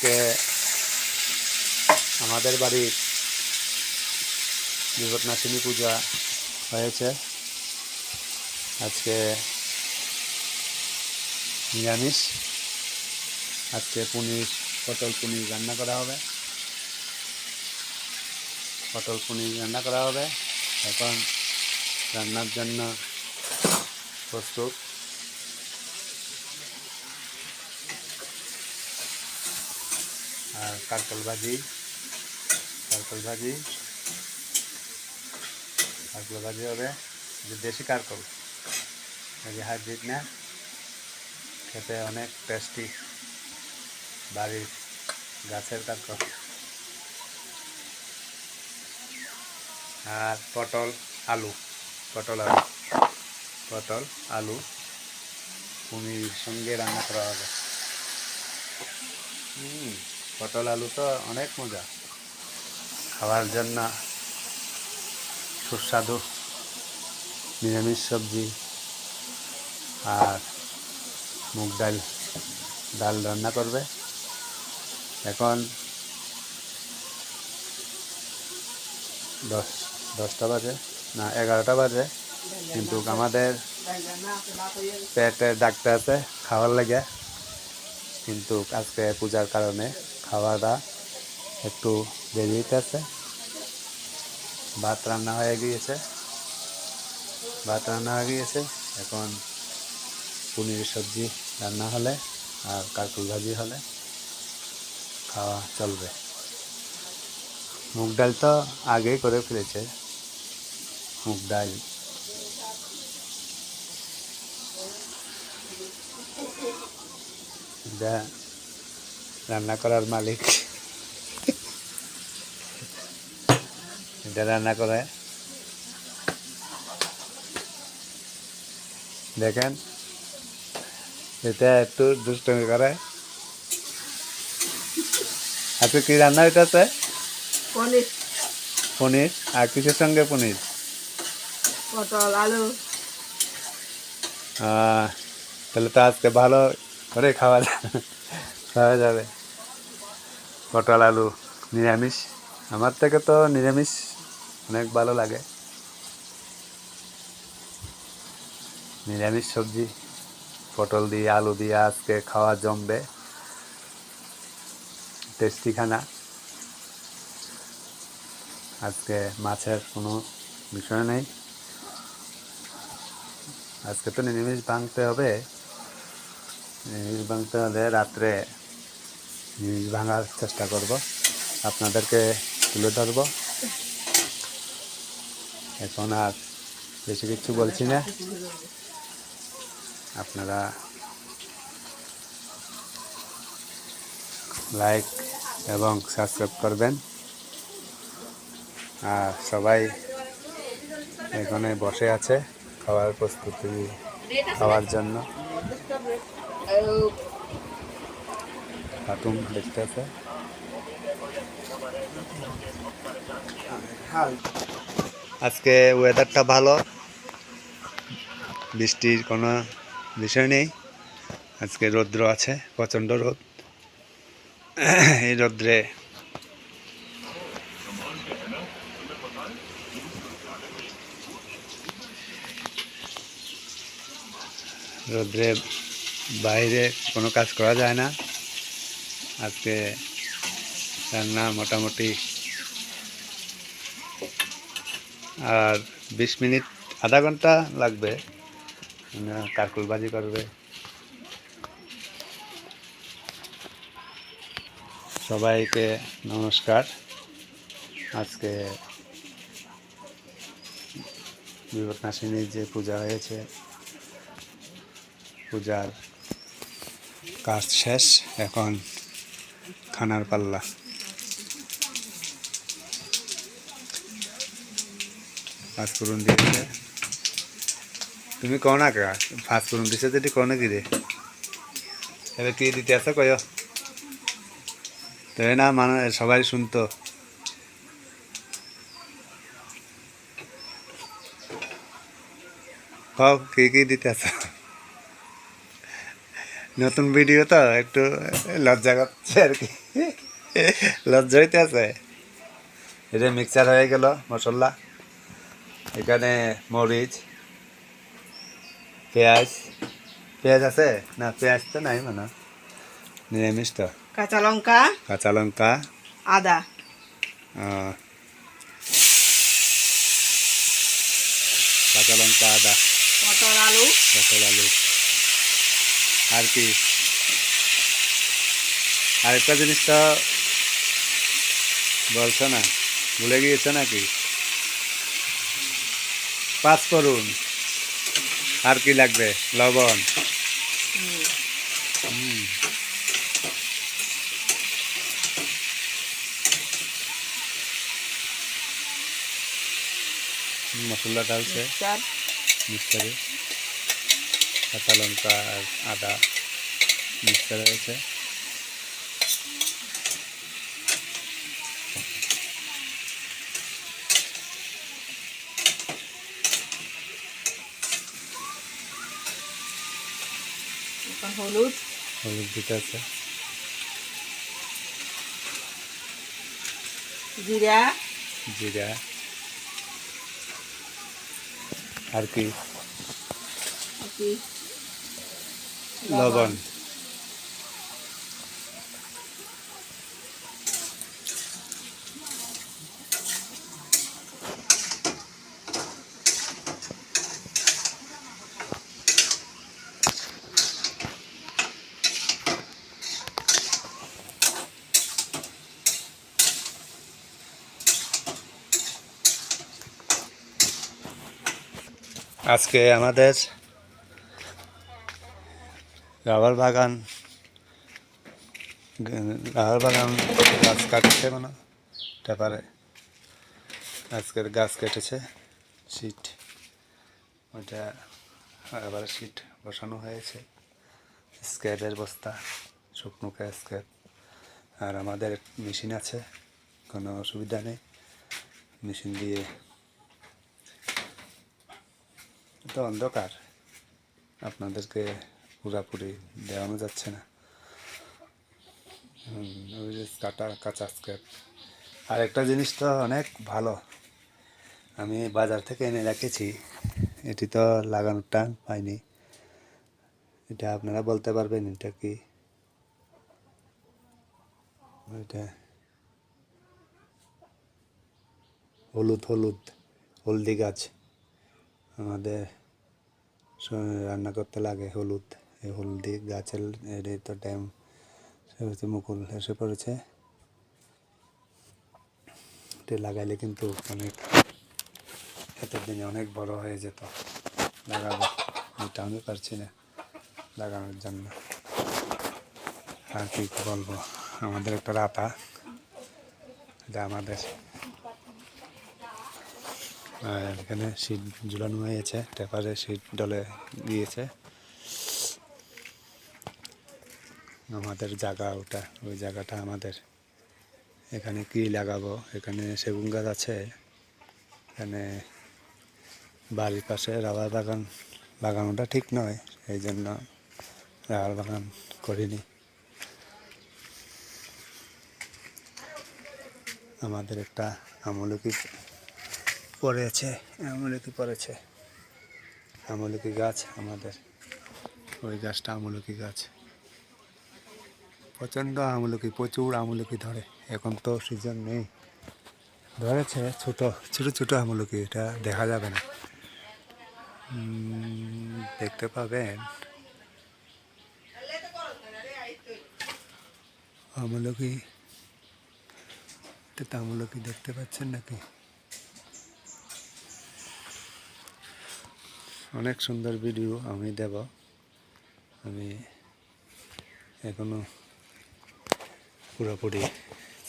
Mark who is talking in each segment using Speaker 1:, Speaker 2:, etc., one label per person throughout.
Speaker 1: আজকে আমাদের বাড়ির বিপদনাশিনী পূজা হয়েছে। আজকে নিরামিষ। আজকে পটল পনির রান্না করা হবে। এখন রান্নার জন্য প্রস্তুত। আর কারকল ভাজি হবে। যে দেশি কারকল, হাইব্রিড না, খেতে অনেক টেস্টি, বাড়ির গাছের কারকল। আর পটল আলু পনির সঙ্গে রান্না করা হবে। পটল আলু তো অনেক মজা, খাওয়ার জন্য সুস্বাদু নিরামিষ সবজি। আর মুগ ডাল রান্না করবে। এখন 10টা বাজে না 11টা বাজে, কিন্তু আমাদের পেটে ডাকতে আছে খাওয়ার লাগে। কিন্তু আজকে পূজার কারণে খাওয়াটা একটু দেরি হইতেছে। ভাত রান্না হয়ে গিয়েছে। এখন পনির সবজি রান্না হলে আর কারকল ভাজি হলে খাওয়া চলবে। মুগ ডাল তো আগেই করে ফেলেছে। মুগ ডাল রান্না করার মালিক, এটা রান্না করে। দেখেন, এটা একটু দুষ্টমি করে। আজকে কি রান্না হইতেছে? পনির। আর কিসের সঙ্গে পনির?
Speaker 2: পটল আলু।
Speaker 1: তাহলে তো আজকে ভালো করে খাওয়া যাবে। পটল আলু নিরামিষ। আমার থেকে তো নিরামিষ অনেক ভালো লাগে। নিরামিষ সবজি পটল দিয়ে আলু দিয়ে আজকে খাওয়া জমবে। টেস্টি খানা। আজকে মাছের কোনো বিষয় নেই। আজকে তো নিরামিষ ভাঙতে হবে। রাত্রে নিরামিষ ভাঙার চেষ্টা করব, আপনাদেরকে তুলে ধরব। এখন আর বেশি কিছু বলছি না। আপনারা লাইক এবং সাবস্ক্রাইব করবেন। আর সবাই এখানে বসে আছে খাওয়ার জন্য। কার্টুন দেখতে আছে। আজকে ওয়েদারটা ভালো, বৃষ্টির কোনো বিষয় নেই। আজকে রৌদ্র আছে, প্রচণ্ড রোদ। এই রৌদ্রে বাইরে কোনো কাজ করা যায় না। আজকে রান্না মোটামুটি আর 20 মিনিট, আধা ঘন্টা লাগবে। কারকল ভাজি করবে। সবাইকে নমস্কার। আজকে বিপদনাশিনীর যে পূজা হয়েছে, পূজার কাজ শেষ। এখন খানার পাল্লা। ফাঁসফোড়ন দিয়েছে। তুমি কও না কা ফাঁসফোড়ন দিছে যদি কও না কি রে? এবার কি দিতে আছে কয়? তো না মানে সবাই শুনতো। কও কি দিতে আছে? নতুন ভিডিও তো একটু লজ্জা করছে আর কি। লজ্জা হইতে আছে। এটা মিক্সার হয়ে গেল মশলা, এখানে মরিচ, পেঁয়াজ, পেঁয়াজ আছে না? পেঁয়াজ তো নাই মানে, নিরামিষ তো।
Speaker 2: কাঁচা লঙ্কা,
Speaker 1: কাঁচা লঙ্কা,
Speaker 2: আদা,
Speaker 1: আহ, কাঁচা লঙ্কা, আদা,
Speaker 2: পটল, আলু,
Speaker 1: পটল, আলু। আর কি? আরেকটা জিনিস তো বলছো না, ভুলে গিয়েছো নাকি? পাঁচফোড়ন। আর কি লাগবে? লবণ। হুম। মশলা ডালছে
Speaker 2: মিক্সচার,
Speaker 1: মিক্সারে, কাঁচা লঙ্কা আর আদা মিক্সার হয়েছে।
Speaker 2: এখন হলুদ,
Speaker 1: হলুদ দিতে আছে,
Speaker 2: জিরা,
Speaker 1: জিরা। আর কি?
Speaker 2: একটি
Speaker 1: লবণ। আজকে আমাদের রাবার বাগান গাছ কাটছে মানে পেপারে, আজকের গাছ কেটেছে। শীট, ওইটা এবারে শীট বসানো হয়েছে, স্ক্যাবের বস্তা, শুকনো স্ক্যাব। আর আমাদের মেশিন আছে, কোনো অসুবিধা নেই, মেশিন দিয়ে। তো অন্ধকার, আপনাদেরকে পুরাপুরি দেওয়ানো যাচ্ছে না। ওই যে কাঁচা স্ক্র্যাপ। আর একটা জিনিস তো অনেক ভালো, আমি বাজার থেকে এনে রেখেছি, এটি তো লাগানোর টাইম পাইনি। এটা আপনারা বলতে পারবেন এটা কি? এটা হলদি গাছ। আমাদের রান্না করতে লাগে হলুদ, এই হলদি গাছের এর তো ড্যাম মুকুল এসে পড়েছে। এটা লাগাইলে কিন্তু অনেক, এতদিনে অনেক বড় হয়ে যেত। লাগাবো, এটা আমি পারছি না লাগানোর জন্য। আর কি বলবো, আমাদের একটা রাতা, এটা আমাদের এখানে শীট ঝুলানো হয়েছে, পেপারে শীট ডলে দিয়েছে। আমাদের জায়গা ওটা, ওই জায়গাটা আমাদের। এখানে কি লাগাবো? এখানে সেগুন গাছ আছে, এখানে বাড়ির পাশে রাবার বাগান লাগানোটা ঠিক নয়, এই জন্য রাবার বাগান করিনি। আমাদের একটা আমলকি পড়েছে, আমলকি গাছ আমাদের, ওই গাছটা আমলকি গাছ। প্রচণ্ড আমলকি, প্রচুর আমলকি ধরে। এখন তো সিজন নেই, ধরেছে ছোট ছোট ছোট আমলকি, এটা দেখা যাবে না, দেখতে পাবেন আমলকি। এটা আমলকি দেখতে পাচ্ছেন নাকি? অনেক সুন্দর ভিডিও আমি দেব, আমি এখনো পুরোপুরি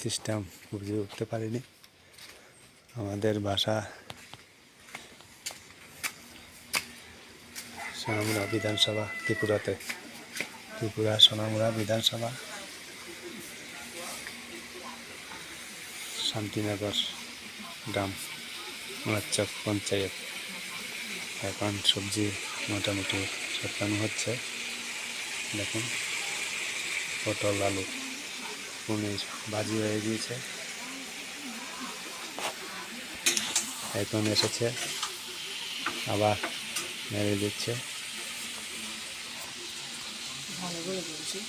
Speaker 1: সিস্টেম বুঝে উঠতে পারিনি। আমাদের বাসা সোনামুড়া বিধানসভা, ত্রিপুরা সোনামুড়া বিধানসভা, শান্তিনগর গ্রাম, মারাচ্চক পঞ্চায়েত। এখন সবজি মোটামুটি সপ্তানো হচ্ছে। দেখুন, পটল, আলু, পনির ভাজি হয়ে গিয়েছে, এখন এসেছে আবার নেড়ে দিচ্ছে।
Speaker 2: ভালো করে বলছি।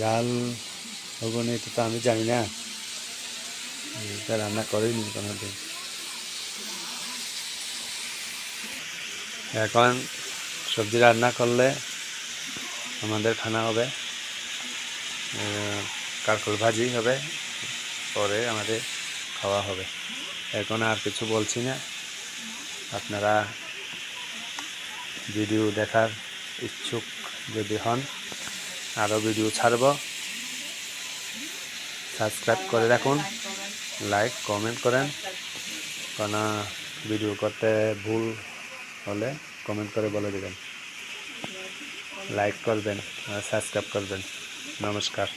Speaker 1: জাল হবে না এটা তো আমি জানি না, এটা রান্না করিনি কোনোদিন। এখন সবজি রান্না করলে আমাদের খানা হবে, কারকল ভাজি হবে, পরে আমাদের খাওয়া হবে। এখন আর কিছু বলছি না। আপনারা ভিডিও দেখার ইচ্ছুক যদি হন, আরও ভিডিও ছাড়ব, সাবস্ক্রাইব করে রাখুন, লাইক কমেন্ট করেন। কোনো ভিডিও করতে ভুল হলে কমেন্ট করে বলে দেবেন, লাইক করবেন আর সাবস্ক্রাইব করবেন। নমস্কার।